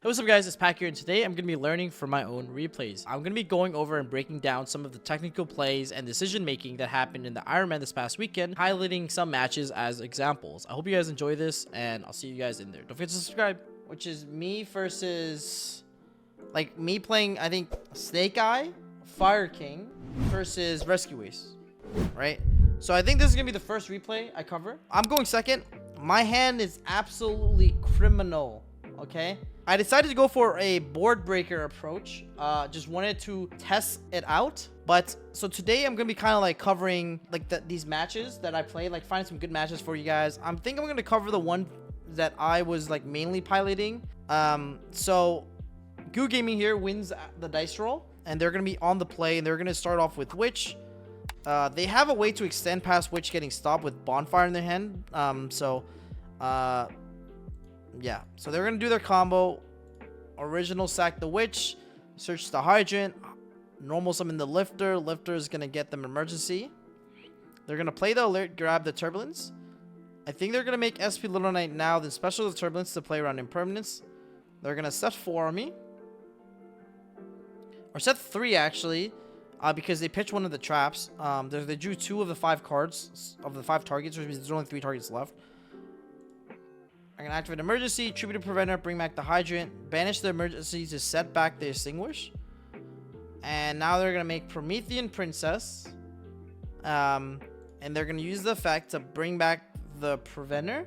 Hey, what's up guys, it's Pack here, and today I'm going to be learning from my own replays. I'm going to be going over and breaking down some of the technical plays and decision making that happened in the Ironman this past weekend, highlighting some matches as examples. I hope you guys enjoy this, and I'll see you guys in there. Don't forget to subscribe. Which is me versus, like, me playing, I think, Snake Eye, Fire King versus Rescue Ace, right? So I think this is going to be the first replay I cover. I'm going second. My hand is absolutely criminal, okay? I decided to go for a board breaker approach. Just wanted to test it out. But so today I'm gonna be kind of like covering like these matches that I played, like finding some good matches for you guys. I'm gonna cover the one that I was like mainly piloting. So Goo Gaming here wins the dice roll, and they're gonna be on the play, and they're gonna start off with Witch. They have a way to extend past Witch getting stopped with Bonfire in their hand. Yeah, so they're gonna do their combo. Original sack the Witch, search the Hydrant, normal summon the Lifter. Lifter is gonna get them emergency. They're gonna play the Alert, grab the Turbulence. I think they're gonna make SP Little Knight now, then special the Turbulence to play around Impermanence. They're gonna set 4 on me, or set 3 actually, because they pitched one of the traps. They drew 2 of the 5 cards of the 5 targets, which means there's only 3 targets left. I'm going to activate Emergency, Tribute Preventer, bring back the Hydrant, banish the Emergency to set back the Extinguish. And now they're going to make Promethean Princess. And they're going to use the effect to bring back the Preventer.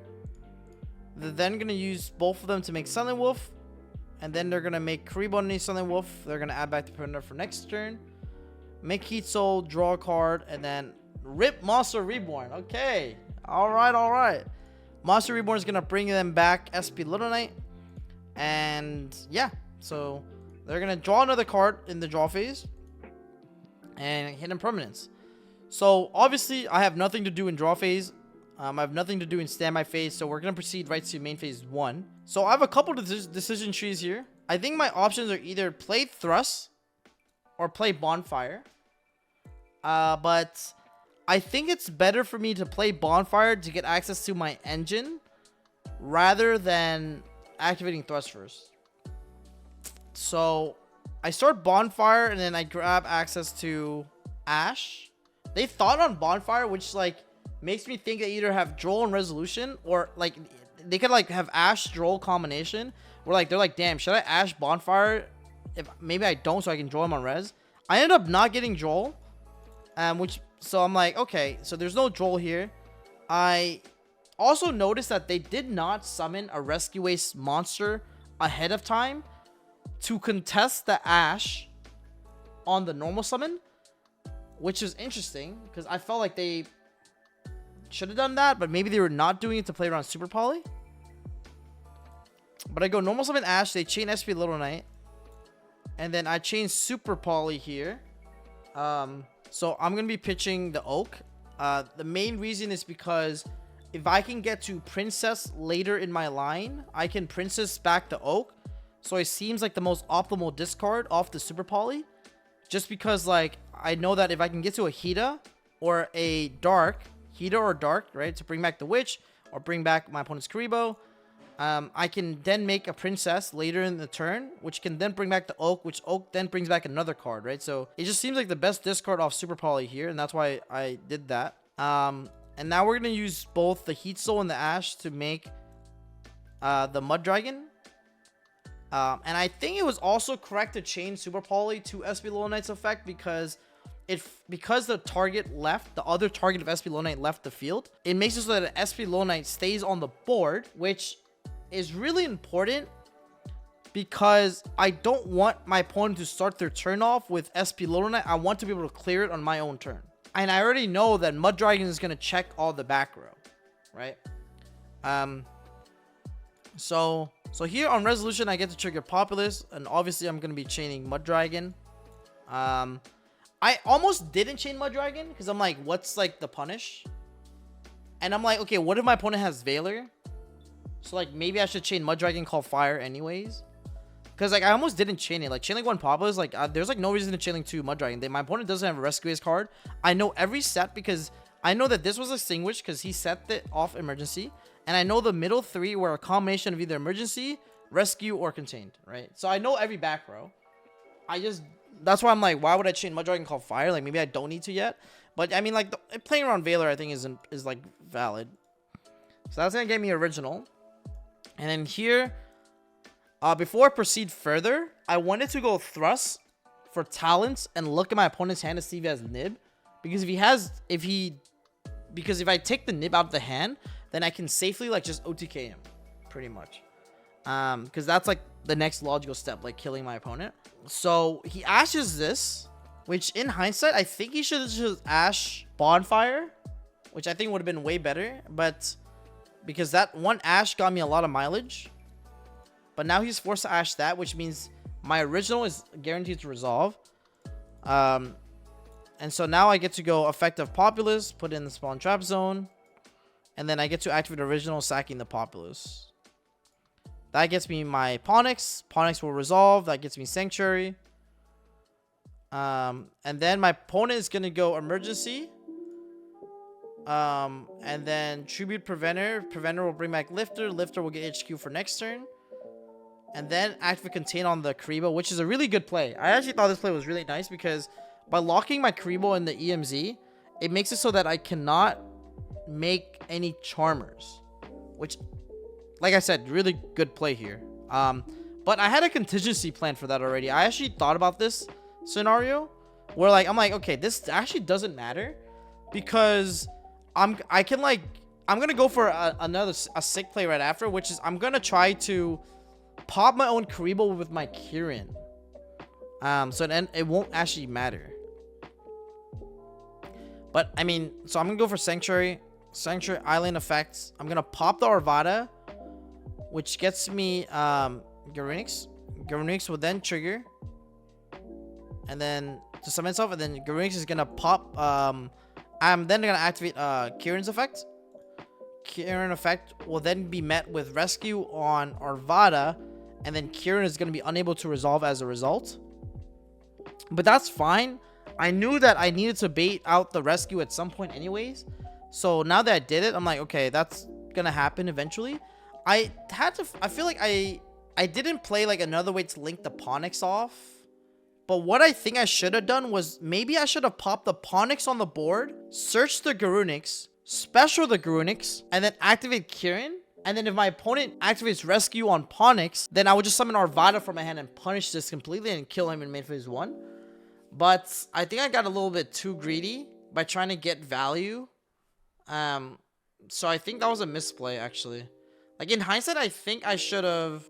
They're then going to use both of them to make Silent Wolf. And then they're going to make Karibon Silent Wolf. They're going to add back the Preventer for next turn. Make Heat Soul, draw a card, and then rip Monster Reborn. Okay. Alright. Monster Reborn is going to bring them back SP Little Knight. And yeah, so they're going to draw another card in the draw phase and hit Impermanence. So obviously I have nothing to do in draw phase. I have nothing to do in standby phase. So we're going to proceed right to main phase 1. So I have a couple of decision trees here. I think my options are either play Thrust or play Bonfire. But I think it's better for me to play Bonfire to get access to my engine rather than activating Thrust first. So I start Bonfire and then I grab access to Ash. They thought on Bonfire, which like makes me think they either have Droll and Resolution, or like they could like have Ash Droll combination where like they're like, damn, should I Ash Bonfire? If maybe I don't, so I can draw him on res. I ended up not getting Droll, so I'm like, okay, so there's no Droll here. I also noticed that they did not summon a Rescue Ace monster ahead of time to contest the Ash on the normal summon, which is interesting because I felt like they should have done that, but maybe they were not doing it to play around Super Poly. But I go normal summon Ash, they chain SP Little Knight, and then I chain Super Poly here. So I'm going to be pitching the Oak. The main reason is because if I can get to Princess later in my line, I can Princess back the Oak. So it seems like the most optimal discard off the Super Poly. Just because like I know that if I can get to a Hida or a Dark, right, to bring back the Witch or bring back my opponent's Karibo, I can then make a Princess later in the turn, which can then bring back the Oak, which Oak then brings back another card, right? So it just seems like the best discard off Super Poly here, and that's why I did that. And now we're going to use both the Heat Soul and the Ash to make the Mud Dragon. And I think it was also correct to chain Super Poly to SP Little Knight's effect because the target left, the other target of SP Little Knight left the field. It makes it so that SP Little Knight stays on the board, which is really important because I don't want my opponent to start their turn off with SP Little Knight. I want to be able to clear it on my own turn. And I already know that Mud Dragon is going to check all the back row, right? So here on Resolution, I get to trigger Populace, and obviously I'm going to be chaining Mud Dragon. I almost didn't chain Mud Dragon because I'm like, what's like the punish? And I'm like, okay, what if my opponent has Valor? So like maybe I should chain Mud Dragon, call Fire anyways. Because like I almost didn't chain it. Like chaining 1 Populace, like there's like no reason to chaining 2 Mud Dragon. My opponent doesn't have a Rescue Ace card. I know every set because I know that this was extinguished because he set it off emergency. And I know the middle 3 were a combination of either emergency, rescue, or contained, right? So I know every back row. That's why I'm like, why would I chain Mud Dragon called Fire? Like, maybe I don't need to yet. But I mean, like, playing around Valor, I think is like valid. So that's gonna get me original. And then here, before I proceed further, I wanted to go thrust for talents and look at my opponent's hand to see if he has nib. Because if I take the nib out of the hand, then I can safely like just OTK him, pretty much. Because that's like the next logical step, like killing my opponent. So he ashes this, which in hindsight, I think he should have just ash Bonfire, which I think would have been way better. But because that one ash got me a lot of mileage. But now he's forced to ash that, which means my original is guaranteed to resolve. And so now I get to go effective Populace, put in the spawn trap zone. And then I get to activate original, sacking the Populace. That gets me my Ponix. Ponix will resolve. That gets me Sanctuary. And then my opponent is going to go Emergency. And then Tribute Preventer. Preventer will bring back Lifter. Lifter will get HQ for next turn. And then activate Contain on the Karibo, which is a really good play. I actually thought this play was really nice because by locking my Karibo in the EMZ, it makes it so that I cannot make any Charmers. Which, like I said, really good play here. But I had a contingency plan for that already. I actually thought about this scenario where I'm like, okay, this actually doesn't matter because I'm gonna go for a sick play right after, which is I'm gonna try to pop my own Karibo with my Kirin. So then it won't actually matter. But I mean, so I'm gonna go for Sanctuary Island effects. I'm gonna pop the Arvada, which gets me Garunix. Garunix will then trigger, and then to summon itself, and then Garunix is gonna pop. I'm then gonna activate Kirin's effect. Kirin effect will then be met with rescue on Arvada, and then Kirin is gonna be unable to resolve as a result. But that's fine. I knew that I needed to bait out the rescue at some point anyways. So now that I did it, I'm like, okay, that's gonna happen eventually. I feel like I didn't play like another way to link the Ponix off. But what I think I should have done was maybe I should have popped the Ponix on the board, searched the Garunix, special the Garunix, and then activate Kirin. And then if my opponent activates rescue on Ponix, then I would just summon Arvada from my hand and punish this completely and kill him in main phase 1. But I think I got a little bit too greedy by trying to get value. So I think that was a misplay actually. Like in hindsight, I think I should have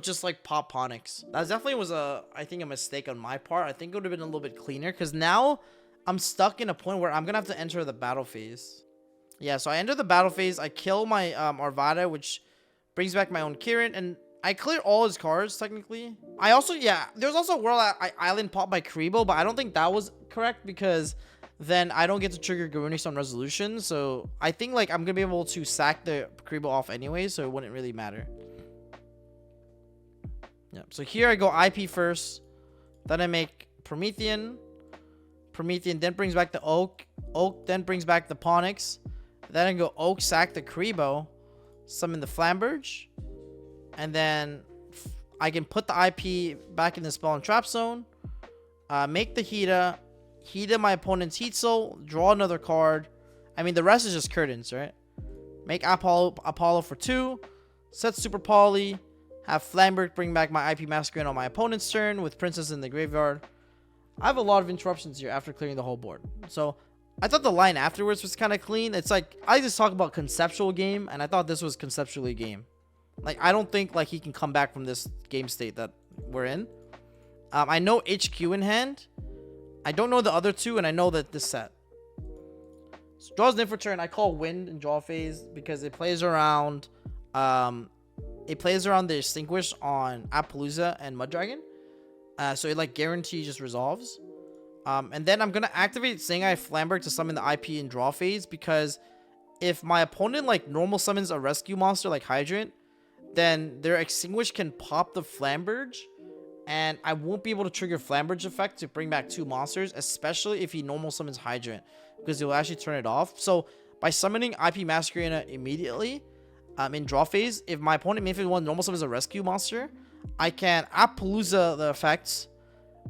just like popped Ponix. That definitely was a mistake on my part. I think it would have been a little bit cleaner because now I'm stuck in a point where I'm gonna have to enter the battle phase. Yeah, so I enter the battle phase. I kill my Arvada, which brings back my own Kirin, and I clear all his cards technically. I also, yeah, there's also a world I island pop by Karibo, but I don't think that was correct because then I don't get to trigger Garunix on resolution. So I think like I'm gonna be able to sack the Karibo off anyway, so it wouldn't really matter. Yeah, so here I go IP first, then I make Promethean then brings back the Oak then brings back the Ponix, then I go Oak, sack the Karibo, summon the Flamberge, and then I can put the IP back in the spell and trap zone, make the Hida my opponent's Heat Soul, draw another card. I mean, the rest is just curtains, right? Make Apollo for 2, set Super Poly, have Flamberge bring back my IP Masquerade on my opponent's turn with Princess in the graveyard. I have a lot of interruptions here after clearing the whole board. So I thought the line afterwards was kind of clean. It's like, I just talk about conceptual game, and I thought this was conceptually game. Like, I don't think like he can come back from this game state that we're in. I know HQ in hand. I don't know the other two, and I know that this set. So draws an for turn. I call Wind in draw phase because it plays around the Extinguish on Appaloosa and Mud Dragon. So it like guarantee just resolves. And then I'm gonna activate Sangai Flamberg to summon the IP in draw phase, because if my opponent like normal summons a rescue monster like Hydrant, then their Extinguish can pop the Flamberge, and I won't be able to trigger Flamberge effect to bring back 2 monsters, especially if he normal summons Hydrant, because he'll actually turn it off. So by summoning IP Masquerade immediately, in draw phase, if my opponent main phase 1 normal summons a rescue monster, I can Appaloosa the effects.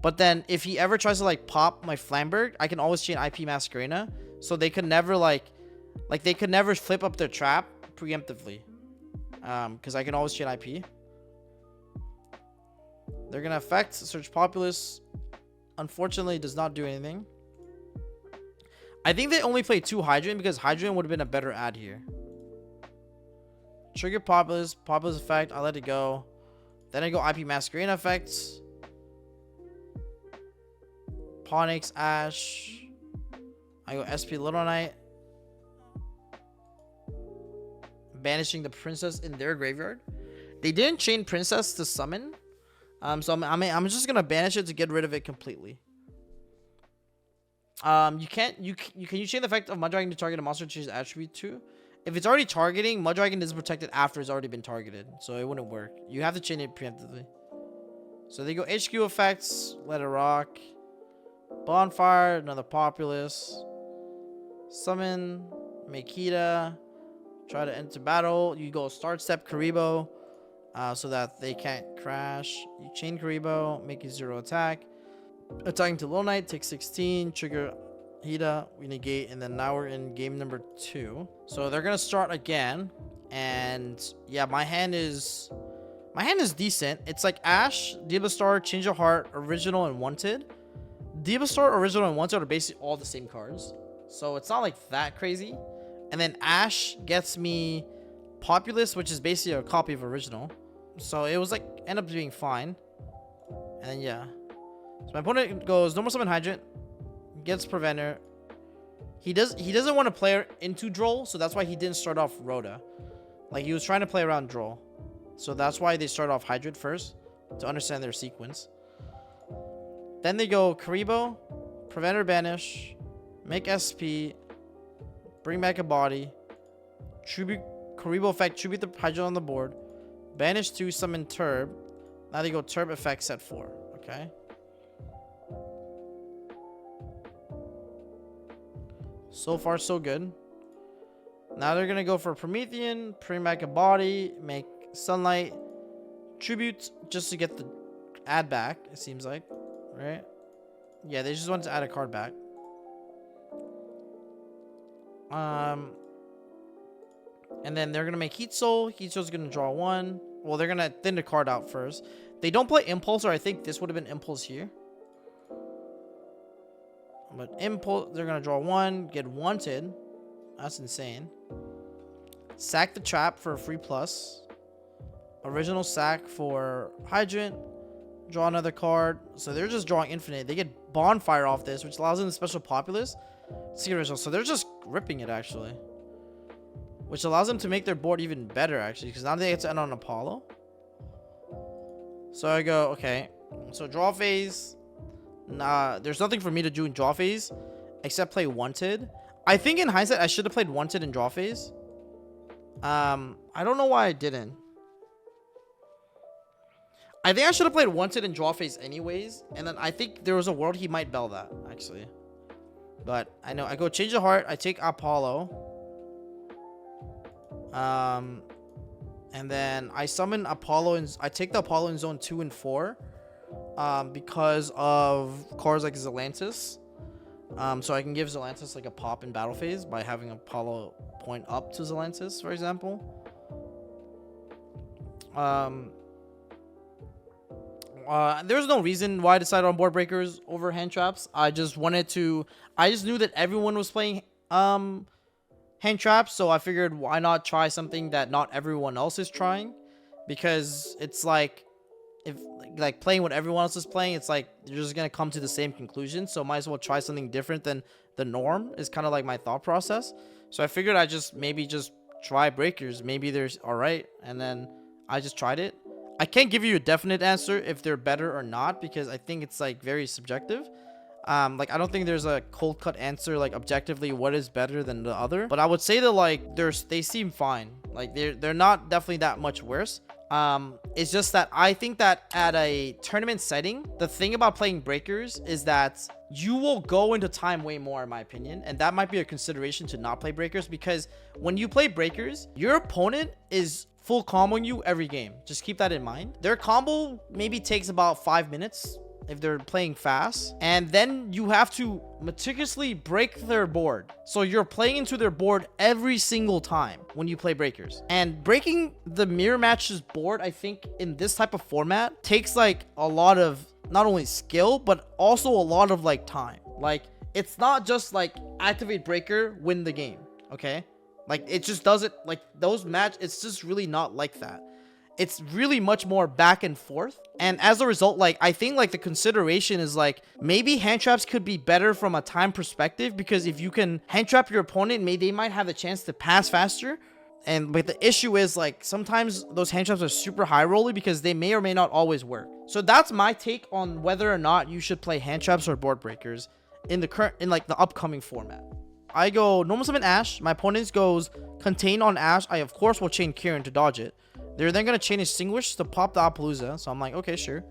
But then if he ever tries to like pop my Flamberg, I can always chain IP Masquerena. So they could never like they could never flip up their trap preemptively. Because I can always chain IP. They're gonna affect Search Populace. Unfortunately, it does not do anything. I think they only play 2 Hydrant because Hydrant would have been a better ad here. Trigger Populace effect, I let it go. Then I go IP Masquerena effects. Ponix, Ash. I go SP Little Knight. Banishing the Princess in their graveyard. They didn't chain Princess to summon. So I'm just gonna banish it to get rid of it completely. You can chain the effect of Mudragon to target a monster to change the attribute to. If it's already targeting, Mudragon is protected after it's already been targeted, so it wouldn't work. You have to chain it preemptively. So they go HQ effects, let it rock. Bonfire, another Populace. Summon, Makita. Try to enter battle. You go start step Karibo, so that they can't crash. You chain Karibo, make it 0 attack. Attacking to Little Knight, take 16. Trigger Hida, we negate, and then now we're in game number 2. So they're gonna start again, and yeah, my hand is decent. It's like Ash, Diva Star, Change of Heart, Original, and Wanted. Diva Star, Original, and Wanted are basically all the same cards, so it's not like that crazy. And then Ash gets me Populace, which is basically a copy of Original, so it was like end up being fine. And then yeah, so my opponent goes normal summon Hydrant, gets Preventer. He doesn't want to play her into Droll, so that's why he didn't start off Rhoda. Like, he was trying to play around Droll, so that's why they start off Hydrant first to understand their sequence. Then they go Karibo, Preventer, banish, make SP, bring back a body, tribute Karibo effect, tribute the Hydrant on the board, banish 2, summon Turb. Now they go Turb effect, set 4. Okay. So far, so good. Now they're gonna go for Promethean, bring back a body, make Sunlight, tribute, just to get the add back. It seems like, right? Yeah, they just wanted to add a card back. And then they're gonna make Heat Soul. Heat Soul's gonna draw 1. Well, they're gonna thin the card out first. They don't play Impulse, or I think this would have been Impulse here. But Impulse, they're gonna draw 1, get Wanted. That's insane. Sack the Trap for a free plus. Original sack for Hydrant. Draw another card. So they're just drawing infinite. They get Bonfire off this, which allows them the special Populace. See original. So they're just ripping it actually, which allows them to make their board even better actually, because now they get to end on Apollo. So I go, okay. So draw phase. Nah, there's nothing for me to do in draw phase except play Wanted. I think in hindsight I should have played Wanted in draw phase. I don't know why I didn't. I think I should have played Wanted in draw phase anyways, and then I think there was a world he might bell that actually. But I know I go Change of Heart, I take Apollo. And then I summon Apollo, and I take the Apollo in zone 2 and 4. Because of cards like Zelantis. So I can give Zelantis like a pop in battle phase by having Apollo point up to Zelantis, for example. There's no reason why I decided on board breakers over hand traps. I just knew that everyone was playing hand traps, so I figured why not try something that not everyone else is trying, because it's like, if like playing what everyone else is playing, it's like you're just gonna come to the same conclusion, so might as well try something different than the norm, is kind of like my thought process. So I figured I just try breakers, maybe they're all right, and then I just tried it. I can't give you a definite answer if they're better or not, because I think it's like very subjective. Like I don't think there's a cold cut answer like objectively what is better than the other, but I would say that like they seem fine. Like they're not definitely that much worse. It's just that I think that at a tournament setting, the thing about playing breakers is that you will go into time way more, in my opinion. And that might be a consideration to not play breakers, because when you play breakers, your opponent is full comboing you every game. Just keep that in mind. Their combo maybe takes about 5 minutes if they're playing fast, and then you have to meticulously break their board. So you're playing into their board every single time when you play breakers. And breaking the mirror matches board, I think in this type of format, takes like a lot of not only skill but also a lot of like time. Like, it's not just like activate breaker, win the game, okay? Like, it just doesn't, like, those match, it's just really not like that. It's really much more back and forth. And as a result, like, I think like the consideration is like, maybe hand traps could be better from a time perspective, because if you can hand trap your opponent, maybe they might have the chance to pass faster. But the issue is like, sometimes those hand traps are super high rolly because they may or may not always work. So that's my take on whether or not you should play hand traps or board breakers in the upcoming format. I go normal summon Ash. My opponent goes contain on Ash. I of course will chain Kieran to dodge it. They're then gonna chain Extinguish to pop the Appaloosa. So I'm like, okay, sure.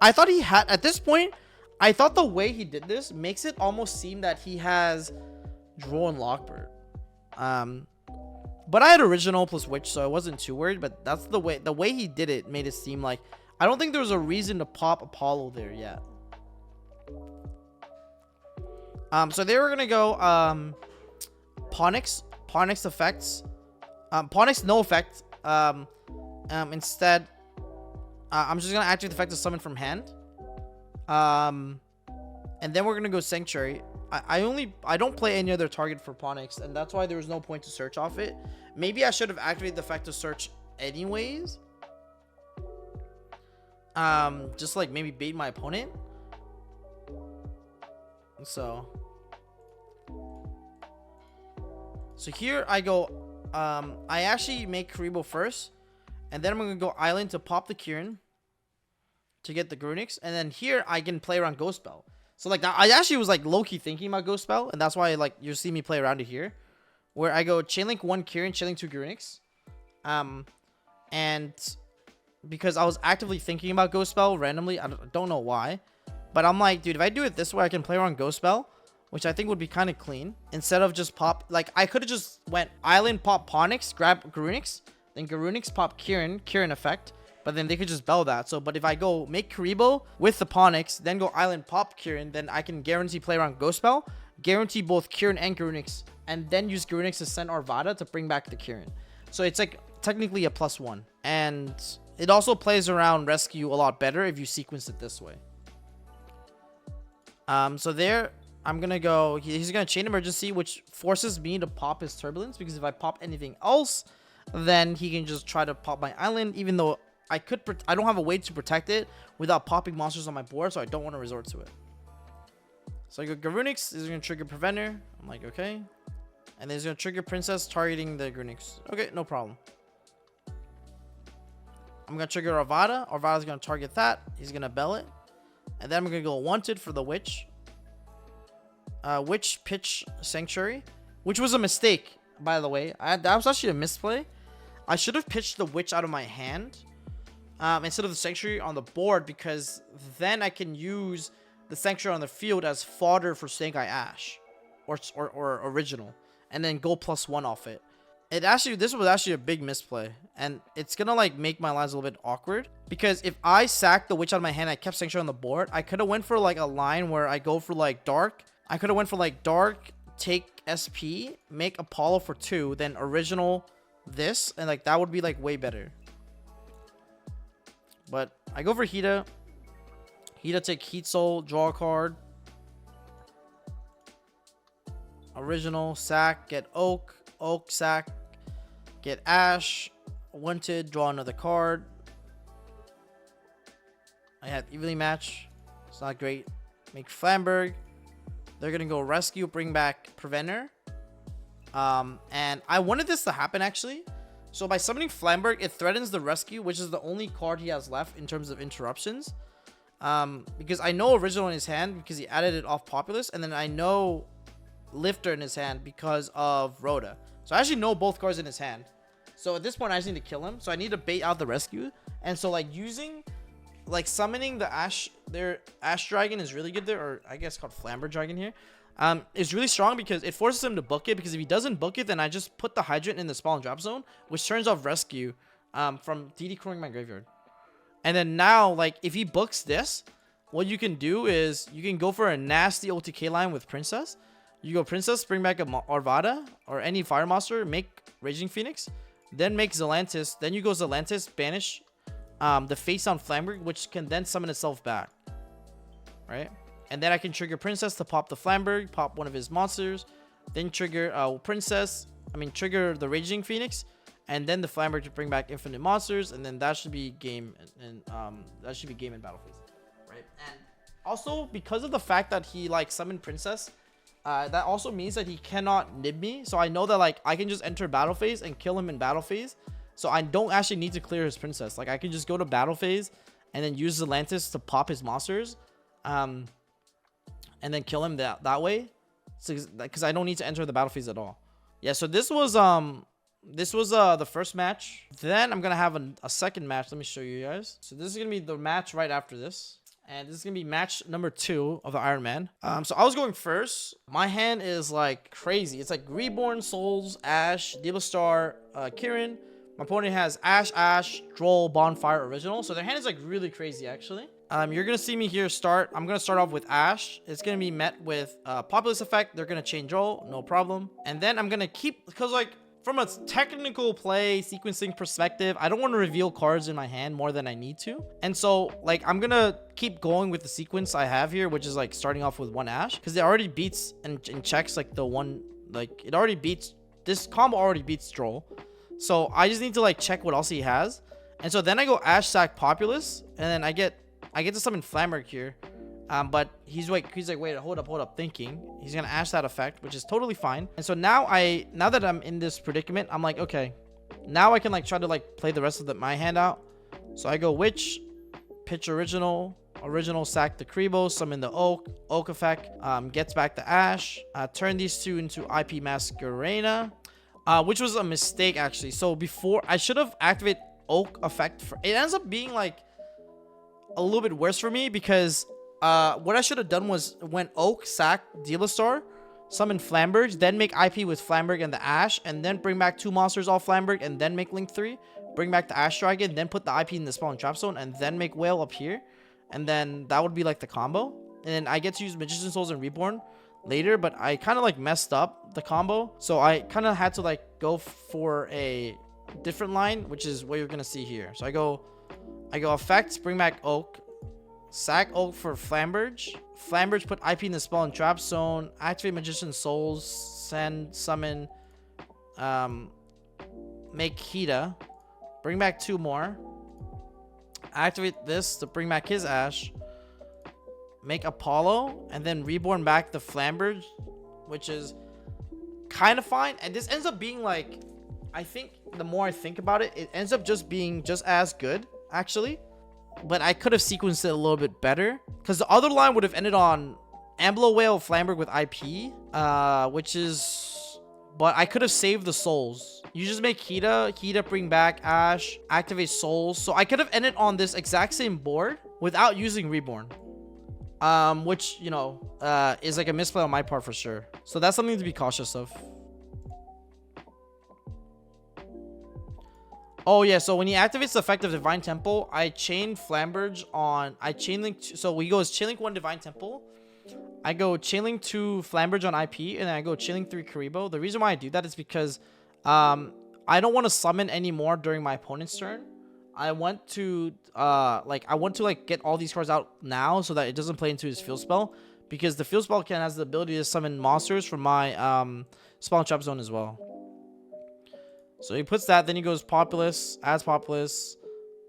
I thought he had, at this point, I thought the way he did this makes it almost seem that he has Draw and Lockbird. But I had original plus Witch, so I wasn't too worried. But that's the way he did it made it seem like I don't think there was a reason to pop Apollo there yet. So they were gonna go Ponix effects, Ponix no effect. Instead, I'm just gonna activate the effect to summon from hand. And then we're gonna go Sanctuary. I don't play any other target for Ponix, and that's why there was no point to search off it. Maybe I should have activated the effect to search anyways. Just like maybe bait my opponent. So here I go, I actually make Karibo first, and then I'm gonna go Island to pop the Kieran to get the Grunix, and then here I can play around Ghost Spell. So like I actually was like low-key thinking about Ghost Spell, and that's why like you see me play around it here, where I go Chainlink 1 Kieran, Chainlink 2 Grunix, and because I was actively thinking about Ghost Spell randomly, I don't know why, but I'm like, dude, if I do it this way, I can play around Ghost Spell, which I think would be kind of clean, instead of just pop. Like, I could have just went Island, pop Ponix, grab Garunix, then Garunix pop Kieran effect, but then they could just bell that. So, but if I go make Karibo with the Ponix, then go Island, pop Kieran, then I can guarantee play around Ghost Spell, guarantee both Kieran and Garunix, and then use Garunix to send Arvada to bring back the Kieran. So it's like technically a +1, and it also plays around Rescue a lot better if you sequence it this way. So there, I'm gonna go, he's gonna chain Emergency, which forces me to pop his Turbulence, because if I pop anything else, then he can just try to pop my Island, even though I don't have a way to protect it without popping monsters on my board, so I don't want to resort to it. So I go Garunix, this is gonna trigger Preventer. I'm like, okay. And then he's gonna trigger Princess, targeting the Garunix. Okay, no problem. I'm gonna trigger Arvada. Arvada's gonna target that. He's gonna bell it. And then I'm gonna go Wanted for the Witch. Witch pitch Sanctuary, which was a mistake, by the way. That was actually a misplay. I should have pitched the Witch out of my hand instead of the Sanctuary on the board, because then I can use the Sanctuary on the field as fodder for Snake Eye Ash or Original, and then go +1 off it. This was actually a big misplay, and it's gonna like make my lines a little bit awkward, because if I sacked the Witch out of my hand, I kept Sanctuary on the board, I could have went for like a line where I go for like Dark. I could have went for like Dark, take SP, make Apollo for 2, then Original this, and like that would be like way better. But I go for Hita. Hita, take Heat Soul, draw a card. Original, sack, get Oak, sack, get Ash, Wanted, draw another card. I have evenly match. It's not great. Make Flamberg. They're gonna go Rescue, bring back Preventer. And I wanted this to happen actually. So by summoning Flamberg, it threatens the Rescue, which is the only card he has left in terms of interruptions. Because I know Original in his hand because he added it off Populous, and then I know Lifter in his hand because of Rhoda. So I actually know both cards in his hand. So at this point, I just need to kill him. So I need to bait out the Rescue. And so like using like summoning the their Ash Dragon is really good there, or I guess called Flamber Dragon here. Is really strong because it forces him to book it, because if he doesn't book it, then I just put the Hydrant in the spawn drop zone, which turns off rescue from DD crowing my graveyard. And then now, like, if he books this, what you can do is you can go for a nasty OTK line with Princess. You go Princess, bring back a Arvada or any Fire Monster, make Raging Phoenix, then make Zelantis. Then you go Zelantis, banish the face on Flamberg, which can then summon itself back, right? And then I can trigger Princess to pop the Flamberg, pop one of his monsters, then trigger trigger the Raging Phoenix, and then the Flamberg to bring back infinite monsters, and then that should be game, and that should be game in battle phase, right? And also, because of the fact that he like summoned Princess, that also means that he cannot nib me. So I know that like I can just enter battle phase and kill him in battle phase. So I don't actually need to clear his Princess. Like I can just go to battle phase and then use Zelantis to pop his monsters, and then kill him that way. So because I don't need to enter the battle phase at all. Yeah. So this was the first match. Then I'm gonna have a second match. Let me show you guys. So this is gonna be the match right after this. And this is gonna be match number 2 of the Iron Man. So I was going first. My hand is like crazy. It's like Reborn, Souls, Ash, Diva Star, Kirin. My opponent has Ash, Droll, Bonfire, Original. So their hand is like really crazy actually. You're gonna see me here start. I'm gonna start off with Ash. It's gonna be met with Populous Effect. They're gonna chain Droll, no problem. And then I'm gonna keep, because like from a technical play sequencing perspective, I don't want to reveal cards in my hand more than I need to. And so like I'm gonna keep going with the sequence I have here, which is like starting off with 1 Ash, because it already beats and checks like the one, like it already beats, this combo already beats Droll. So I just need to like check what else he has. And so then I go Ash Sack Populous, and then I get to summon Flamberg here. But he's like, wait, hold up, thinking. He's gonna Ash that effect, which is totally fine. And so now that I'm in this predicament, I'm like, okay, now I can like try to like play the rest of my hand out. So I go Witch, pitch Original sack the Lukrembo, summon the Oak effect, gets back the Ash, turn these two into IP Masquerena, which was a mistake actually. So before, I should have activated Oak effect. It ends up being like a little bit worse for me, because what I should have done was went Oak, sack, Diva Star, summon Flamberg, then make IP with Flamberg and the Ash, and then bring back 2 monsters off Flamberg, and then make Link 3, bring back the Ash Dragon, then put the IP in the spawn trap zone, and then make Whale up here, and then that would be like the combo. And then I get to use Magician Souls and Reborn later, but I kind of like messed up the combo, so I kind of had to like go for a different line, which is what you're gonna see here. So I go effects, bring back Oak, sack Oak for Flamberg. Flamberg put IP in the spell and trap zone. Activate Magician Souls. Summon. Make Hida. Bring back 2 more. Activate this to bring back his Ash. Make Apollo. And then Reborn back the Flamberg, which is kind of fine. And this ends up being like, I think the more I think about it, it ends up just being just as good, actually. But I could have sequenced it a little bit better, because the other line would have ended on Amblo Whale Flamberg with IP, which is, but I could have saved the souls. You just make Hida bring back Ash, activate souls. So I could have ended on this exact same board without using Reborn, which, you know, is like a misplay on my part for sure. So that's something to be cautious of. Oh yeah, so when he activates the effect of Divine Temple, I chain Flamberg on, I chain link, so we go as chain link 1 Divine Temple, I go chain link 2 Flamberg on IP, and then I go chain link 3 Lukrembo. The reason why I do that is because I don't want to summon anymore during my opponent's turn. I want to get all these cards out now so that it doesn't play into his field spell, because the field spell has the ability to summon monsters from my spawn trap zone as well. So he puts that, then he goes Populous, adds Populous.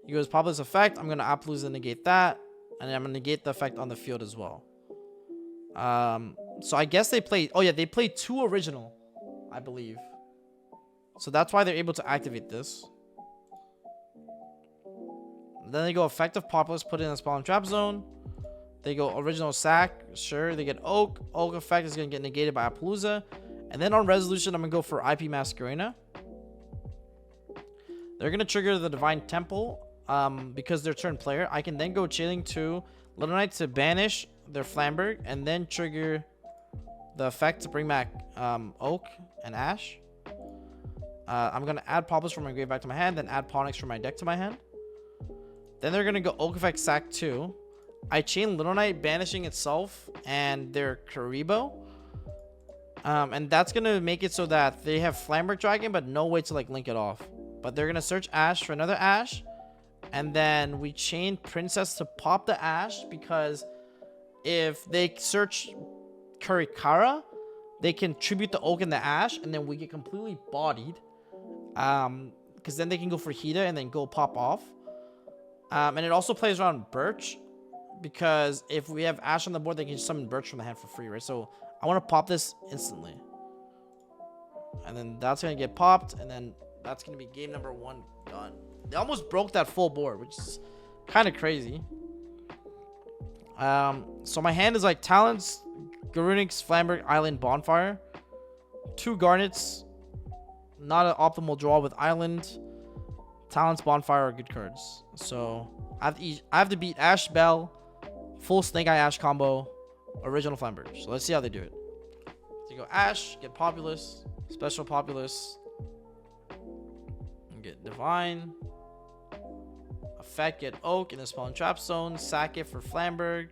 He goes Populous effect. I'm going to Appaloosa negate that. And then I'm going to negate the effect on the field as well. So I guess they played, oh yeah, they played 2 original, I believe. So that's why they're able to activate this. Then they go effective Populous, put it in the spawn trap zone. They go original sack, sure. They get Oak. Oak effect is going to get negated by Appaloosa. And then on resolution, I'm going to go for IP Masquerena. They're going to trigger the Divine Temple. because they're turn player, I can then go chilling to Little Knight to banish their Flamberg and then trigger the effect to bring back Oak and Ash. I'm gonna add Pauplus from my grave back to my hand, then add Ponix from my deck to my hand. Then they're gonna go Oak effect sack 2. I chain Little Knight banishing itself and their Karibo. And that's gonna make it so that they have Flamberg Dragon, but no way to like link it off. But they're gonna search Ash for another Ash, and then we chain Princess to pop the Ash, because if they search Kurikara, they can tribute the Oak and the Ash, and then we get completely bodied. Because then they can go for Hida and then go pop off. And it also plays around Birch, because if we have Ash on the board, they can summon Birch from the hand for free, right? So I want to pop this instantly. And then that's going to get popped, and then that's going to be game number 1 done. They almost broke that full board, which is kind of crazy. So my hand is like Talents, Garunix, Flamberg, Island, Bonfire. 2 Garnets. Not an optimal draw with Island. Talents, Bonfire are good cards. So I have to beat Ash Bell, full Snake Eye Ash combo, original Flamberg. So let's see how they do it. So you go Ash, get Populous, Special Populous, and get Divine. Effect, get Oak in the Spell and Trap Zone, sack it for Flamberg,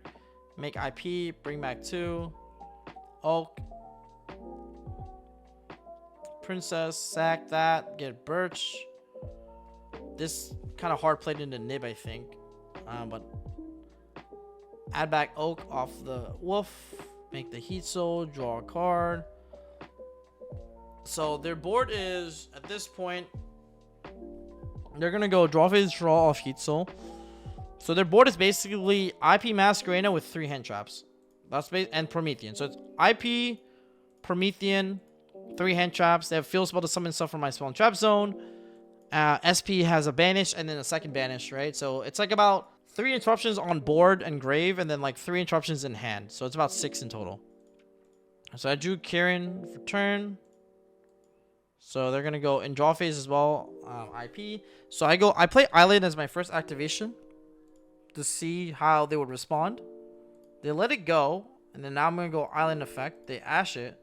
make IP, bring back 2, Oak, Princess, sack that, get Birch. This kind of hard played into Nib, I think, but add back Oak off the Wolf, make the Heat Soul, draw a card. So their board is, at this point, they're going to go draw phase, draw off Heat Soul. So their board is basically IP Masquerena with 3 hand traps. That's and Promethean. So it's IP, Promethean, 3 hand traps. They have Field Spell to summon stuff from my Spell and Trap Zone. SP has a banish and then a second banish, right? So it's like about 3 interruptions on board and grave, and then like 3 interruptions in hand. So it's about 6 in total. So I drew Kieran for turn. So they're gonna go in draw phase as well. IP. So I play Island as my first activation to see how they would respond. They let it go, and then now I'm gonna go Island effect. They ash it.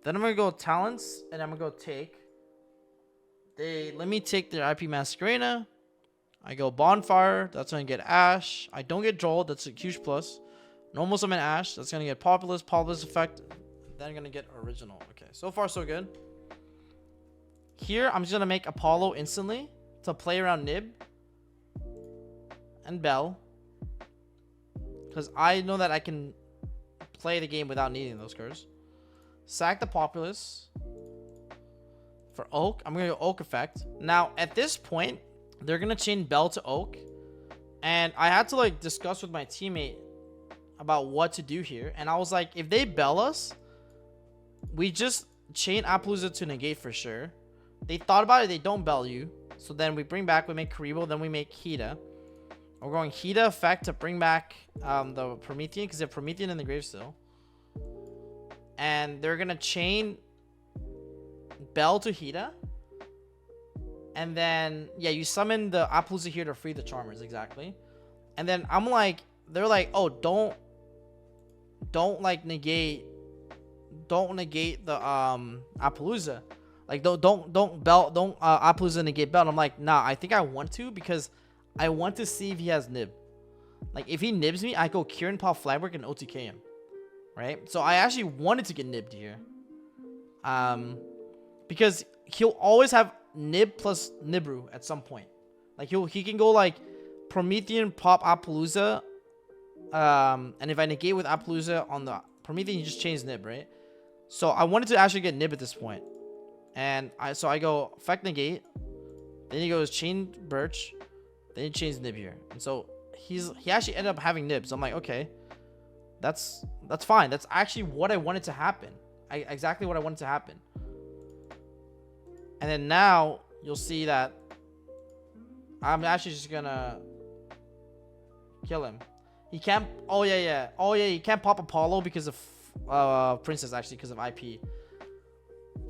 Then I'm gonna go Talents, and I'm gonna go take. They let me take their IP Masquerena. I go Bonfire. That's gonna get Ash. I don't get Joel. That's a huge plus. Normal summon Ash. That's gonna get Populous. Populous effect. Then I'm gonna get Original. Okay, so far so good. Here, I'm just going to make Apollo instantly to play around Nib and Bell, because I know that I can play the game without needing those cards. Sack the Populous for Oak. I'm going to go Oak effect. Now, at this point, they're going to chain Bell to Oak, and I had to like discuss with my teammate about what to do here. And I was like, if they Bell us, we just chain Appaloosa to negate for sure. They thought about it. They don't Bell you. So then we bring back, we make Karibo, then we make Hida. We're going Hida effect to bring back the Promethean, because they have Promethean in the grave still. And they're going to chain Bell to Hida. And then, yeah, you summon the Appaloosa here to free the Charmers, exactly. And then I'm like, they're like, oh, don't like negate the Appaloosa. Like don't Appaloosa negate Bell. And I'm like, nah, I think I want to, because I want to see if he has Nib. Like if he nibs me, I go Kieran, Paul, Flamberg, and OTK him. Right? So I actually wanted to get nibbed here. Because he'll always have Nib plus Nibru at some point. Like he can go like Promethean, pop Appaloosa. And if I negate with Appaloosa on the Promethean, he just chains Nib, right? So I wanted to actually get Nib at this point. And I go effect negate, then he goes chain Birch, then he chains Nib here, and so he actually ended up having Nibs. I'm like, okay, that's fine. That's actually what I wanted to happen. Exactly what I wanted to happen. And then now you'll see that I'm actually just gonna kill him. He can't. Oh yeah. He can't pop Apollo because of Princess, actually, because of IP.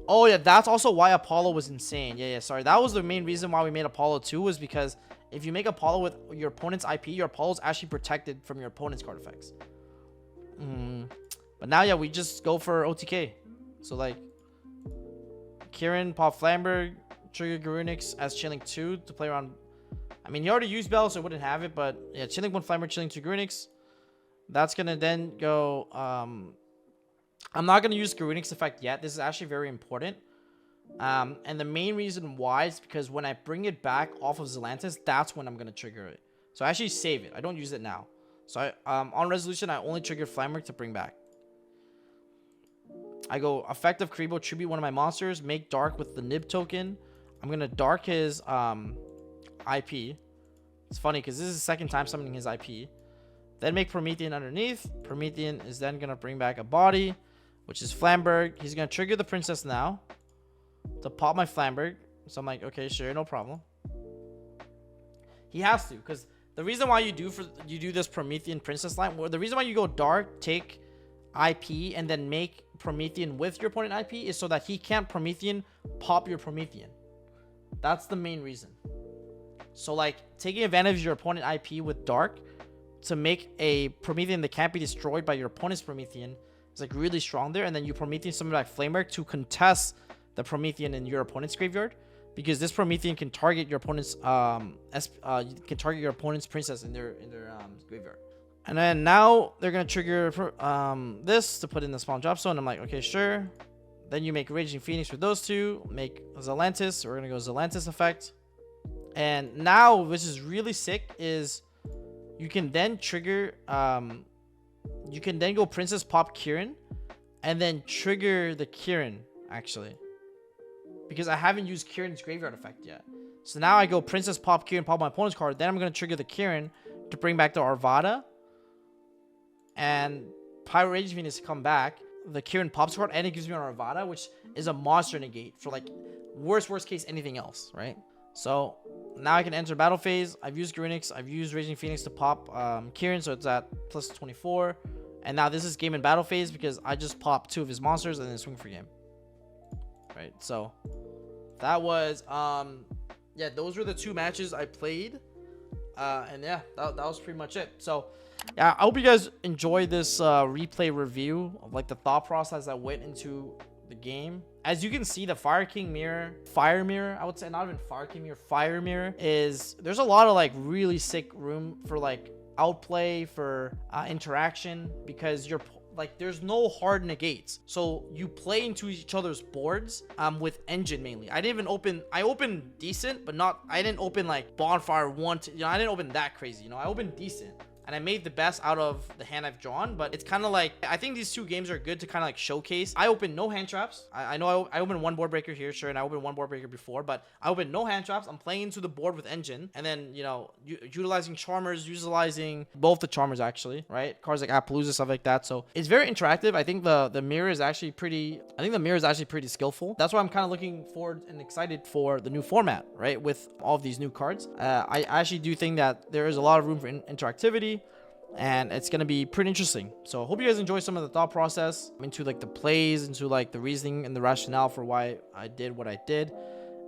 Oh yeah, that's also why Apollo was insane. Yeah, sorry. That was the main reason why we made Apollo 2, was because if you make Apollo with your opponent's IP, your Apollo's actually protected from your opponent's card effects. But now, yeah, we just go for OTK. So, like, Kieran, pop Flamberg, trigger Garunix as Chilling 2 to play around. I mean, he already used Bell, so I wouldn't have it, but yeah, Chilling 1 Flamberg, Chilling 2 Garunix. That's going to then go... I'm not going to use Garunix effect yet. This is actually very important. And the main reason why is because when I bring it back off of Zelantis, that's when I'm going to trigger it. So I actually save it. I don't use it now. So on resolution, I only trigger Flamberg to bring back. I go effective Kribo, tribute one of my monsters, make dark with the nib token. I'm going to dark his IP. It's funny because this is the second time summoning his IP. Then make Promethean underneath. Promethean is then going to bring back a body, which is Flamberg. He's going to trigger the princess now to pop my Flamberg. So I'm like, okay, sure, no problem. He has to, because the reason why you do this Promethean princess line, the reason why you go dark, take IP, and then make Promethean with your opponent IP is so that he can't Promethean pop your Promethean. That's the main reason. So, like, taking advantage of your opponent IP with dark to make a Promethean that can't be destroyed by your opponent's Promethean is, like, really strong there. And then you Promethean summon back Flameberg to contest the Promethean in your opponent's graveyard, because this Promethean can target your opponent's princess in their graveyard. And then now they're gonna trigger this to put in the spawn drop zone. I'm like, okay, sure. Then you make Raging Phoenix with those two, make Zelantis. We're gonna go Zelantis effect. And now, which is really sick, is you can then trigger you can then go Princess Pop Kieran and then trigger the Kieran, actually, because I haven't used Kieran's graveyard effect yet. So now I go Princess Pop Kieran, pop my opponent's card. Then I'm going to trigger the Kieran to bring back the Arvada. And Pyro Raging Phoenix to come back. The Kieran pops card, and it gives me an Arvada, which is a monster negate for, like, worst case anything else, right? So now I can enter battle phase. I've used Garunix. I've used Raging Phoenix to pop Kieran, so it's at plus 24. And now this is game in battle phase because I just popped 2 of his monsters and then swing for game. Right, so that was yeah, those were the 2 matches I played, and yeah, that was pretty much it. So yeah, I hope you guys enjoyed this replay review of, like, the thought process that went into the game. As you can see, the Fire Mirror, I would say, not even Fire King Mirror, Fire Mirror is, there's a lot of, like, really sick room for, like, outplay, for interaction, because you're, like, there's no hard negates, so you play into each other's boards with engine mainly. I opened decent, but not, I didn't open like bonfire one to, I didn't open that crazy, I opened decent. And I made the best out of the hand I've drawn. But it's kind of like, I think these 2 games are good to kind of like showcase. I opened no hand traps. I know I opened 1 board breaker here, sure, and I opened 1 board breaker before, but I opened no hand traps. I'm playing into the board with engine, and then, utilizing Charmers, utilizing both the Charmers, actually, right? Cards like Appaloosa, stuff like that. So it's very interactive. I think the mirror is actually pretty, skillful. That's why I'm kind of looking forward and excited for the new format, right? With all of these new cards. I actually do think that there is a lot of room for interactivity, and it's gonna be pretty interesting. So I hope you guys enjoy some of the thought process into, like, the plays, into, like, the reasoning and the rationale for why I did what I did.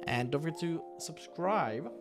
And don't forget to subscribe